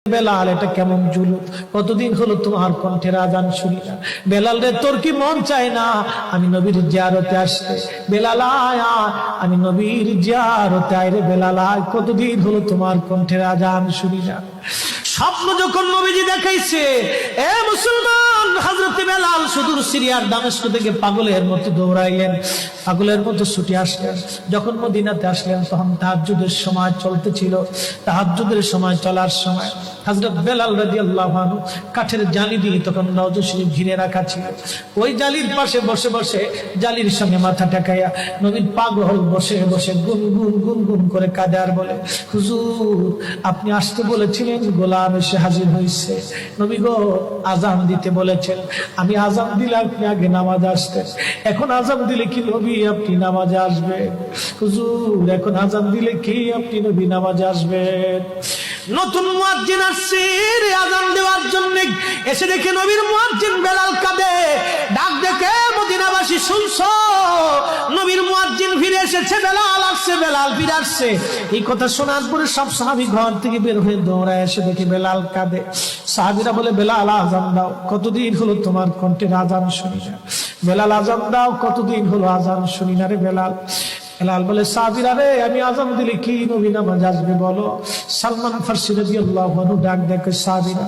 বেলাল, এটা কেমন জুলুম, কতদিন হলো তোমার কণ্ঠের আজান শুনি না। বেলাল রে, তোর কি মন চায় না আমি নবীর জিয়ারতে আসতে? বেলাল আয়, আমি নবীর জিয়ারতে আয় রে বেলাল আয়, কতদিন হলো তোমার কণ্ঠের আজান শুনি না। স্বপ্ন যখন নবীজি দেখাইছে, এ মুসলমান, হযরত বেলাল সুদূর সিরিয়ার দামেস্ক থেকে পাগলের মতো দৌড়াইলেন, পাগলের মতো ছুটে আসলেন। যখন মদিনাতে আসলেন তখন তাহাজ্জুদের সময় চলতেছিল। তাহাজ্জুদের সময় চলার সময় হযরত বেলাল রাদিয়াল্লাহু আনহু কাঠের জালি দিয়ে তখন রওজা শরীফ ঘিরে রাখা ছিল। ওই জালির পাশে বসে বসে জালির সঙ্গে মাথা ঠেকাইয়া নবীর পাগল বসে বসে গুনগুন গুনগুন করে কাঁদে আর বলে, হুজুর আপনি আসতে বলেছিলেন, গোলাম এসে হাজির হয়েছে। নবী গো, আজান দিতে বলেছেন, আমি আজান দিলে আপনি আগে নামাজ আসতেন, এখন আজান দিলে কি নবী আপনি নামাজে আসবেন? হুজুর এখন আজান দিলে কি আপনি নবী নামাজে আসবেন? নতুন মুয়াজ্জিন আসছে আজান দেওয়ার জন্য, এসে দেখে নবীর মুয়াজ্জিন বেলাল কাঁদে। ডাক দেখে মদিনাবাসী শুনছো, নবীর মুয়াজ্জিন ফিরে এসেছে, বেলাল আসছে, বেলাল ফিরে আসছে। এই কথা শোনার পরে সব সাহাবী ঘর থেকে বের হয়ে দৌড়ায় এসে দেখে বেলাল কাঁদে। সাহাবীরা বলে, বেলাল আজান দাও, কতদিন হলো তোমার কণ্ঠের আজান শুনি না। বেলাল আজান দাও, কতদিন হলো আজান শুনি না রে বেলাল। বেলাল বলে, সাহাবীরা রে, আমি আজান দিলে কি নবী নামাজ আসবে বলো? সালমান ফারসি রাদিয়াল্লাহু আনহু ডাক দেখে, সাহাবীরা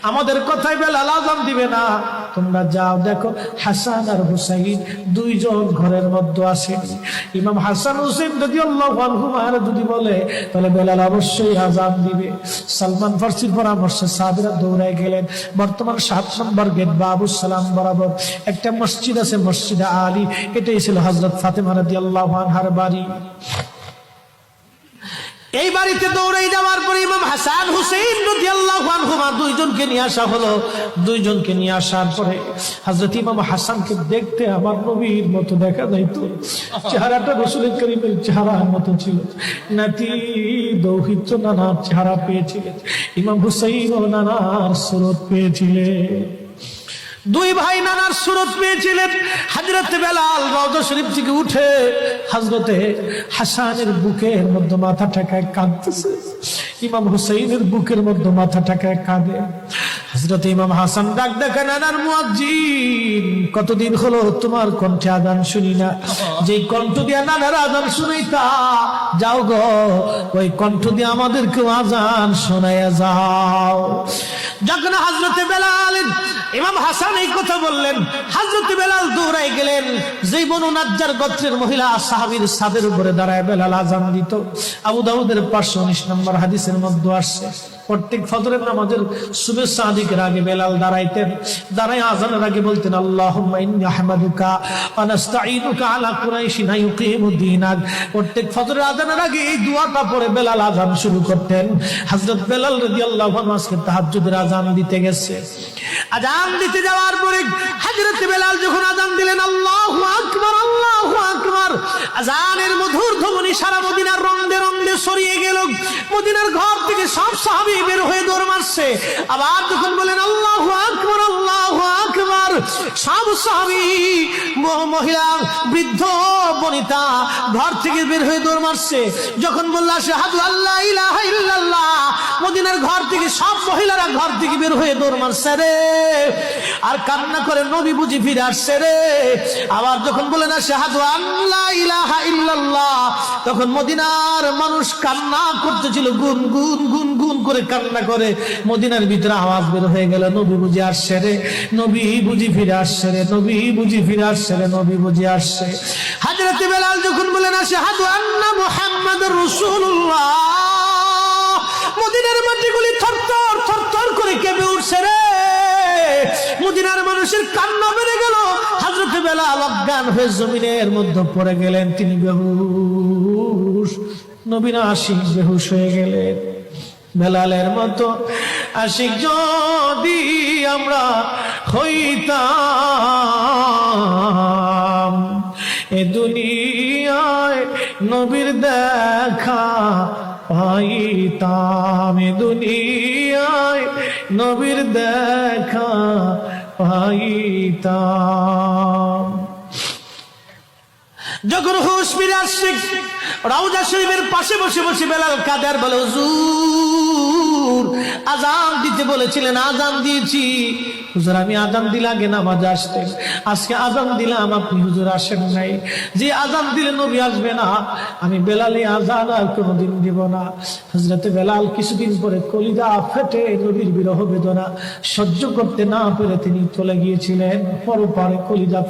আমাদের কথাই বেলাল আজান দিবে না, তোমরা যাও দেখো হাসান আর হুসাইন দুইজন ঘরের মধ্যে আসেন। ইমাম হাসান হুসাইন রাদিয়াল্লাহু আনহুমা যদি বলে তাহলে বেলাল অবশ্যই আজান দিবে। সালমান ফারসির পরামর্শে সাহাবীরা দৌড়ায় গেলেন। বর্তমান 7 নম্বর গেট বাবুস সালাম বরাবর একটা মসজিদ আছে, মসজিদে আলী। এটাই ছিল হযরত ফাতেমা রাদিয়াল্লাহু আনহার বাড়ি। এই বাড়িতে দৌড়ে যাওয়ার পরে ইমাম হাসান হুসাইন রাদিয়াল্লাহু আনহুমা দুইজনকে নিয়ে আসা হলো। দুইজনকে নিয়ে আসার পরে হযরত ইমাম হাসানকে দেখতে আমার নবীর মতো দেখা যাইতো, চেহারাটা রাসূল করিমের চেহারার মতো ছিল। নাতি দৌহিত্র নানার চেহারা পেয়েছিলেন, ইমাম হুসাইন ও নানার সুরত পেয়েছিলেন। দুই ভাই নানার সুরত পেয়েছিলেন। হযরত বেলাল রওজা শরীফ থেকে উঠে হযরতে হাসানের বুকের মধ্যে মাথা ঠেকায় কাঁদতেছে, ইমাম হুসাইনের বুকের মধ্যে মাথা ঠেকায় কাঁদে। হযরত ইমাম হাসান ডাক দেখে, নানার মুয়াজ্জিন, কতদিন হলো তোমার কণ্ঠে আজান শুনি না। যেই কণ্ঠ দিয়া নানার আজান শুনাইতা, যাও গো ওই কণ্ঠ দিয়ে আমাদেরকে আজান শোনাইয়া যাও। যখন হযরতে বেলাল ইমাম হাসান এই কথা বললেন, হযরত বেলাল দৌড়ায় গেলেন। যেই বনু নাজ্জার গোত্রের মহিলা সাহাবীর ছাদের উপরে দাঁড়ায় বেলাল আজান দিত। আবু দাউদের 519 নম্বর হাদিসের মধ্যে আসছে, প্রত্যেক ফজরের নামাজের শুভেচ্ছা আদিকের আগে বেলাল দাঁড়াইতেন। দাঁড়ায় আজানের আগে বলতেন, আল্লাহুম্মা ইন্নী আহমাদুকা ওয়া নাস্তাঈনুকা আলা কুরাইশিন ইউকিমুদ্দীনাক। প্রত্যেক ফজরের আজানের আগে এই দোয়াটা পড়ে বেলাল আজান শুরু করতেন। হযরত বেলাল রাদিয়াল্লাহু আনহু আজকে তাহাজ্জুদের আজান দিতে গেছে। আজান দিতে যাওয়ার পরে হযরত বেলাল যখন আজান দিলেন, আল্লাহু আকবার, আল্লাহু আকবার, আজানের মধুর ধ্বনি সারা মদিনার রন্দে রন্দে ছড়িয়ে গেল। মদিনার ঘর থেকে সব সাহাবী বের হয়ে দৌড় মারছে। আবার যখন বলেন আল্লাহু আকবার, আল্লাহু আকবার, সব সাহাবী, মহিলা, বৃদ্ধ, বনিতা ঘর থেকে বের হয়ে দৌড় মারছে। যখন বলল আশহাদু আল্লা ইলাহা ইল্লাল্লাহ, মদিনার ঘর থেকে সব মহিলারা ঘর থেকে বের হয়ে দৌড় মারছে রে, আর কান্না করে, নবী বুঝি ফিরে আসছে রে। আবার যখন বলেন আশহাদু আল্লা ইলাহা ইল্লাল্লাহ, তখন মদিনার মানুষ কান্না করতেছিল, গুন গুন গুন গুন করে কান্না করে। মদিনার ভিতরে আওয়াজ বের হয়ে গেল, নবী বুঝি আসছে রে, নবী বুঝি ফিরে আসছে রে, নবী বুঝি ফিরে আসছে রে, নবী বুঝি আসছে। হযরত বেলাল যখন বলেন আশহাদু আন্না মুহাম্মাদুর রাসূলুল্লাহ, মদিনার মাটিগুলি থরথর থরথর করে কেঁপে উঠছে রে। মদিনার মানুষের কান্না বেড়ে গেল। হযরত বেলাল অজ্ঞান হয়ে জমিনের মধ্যে পড়ে গেলেন, তিনি বেহুশ। নবীর আশিক বেহুশ হয়ে গেলেন। বেলালের মতো আশিক যদি আমরা হইতাম, এ দুনিয়ায় নবীর দেখা পাইতাম, এ দুনিয়ায় নবীর দেখা পাইতাম। যখন হুঁশ ফিরে আসছে রওজা শরীফের পাশে বসে বসে বেলাল কাঁদে আর বলে, হুজুর আজান দিতে বলেছিলেন, আজান দিয়েছি হুজুর, আমি আজান দিলে আগে নামাজ আসতেন, আজকে আজান দিলাম আপনি হুজুর আসেন নাই, যে আজান দিলে নবী আসবে না, আমি বেলালে আজান আর কোনোদিন দিব না। হযরতে বেলাল কিছুদিন পরে কলিজা ফেটে নবীর বিরহ বেদনা সহ্য করতে না পেরে তিনি চলে গিয়েছিলেন পরপারে কলিজা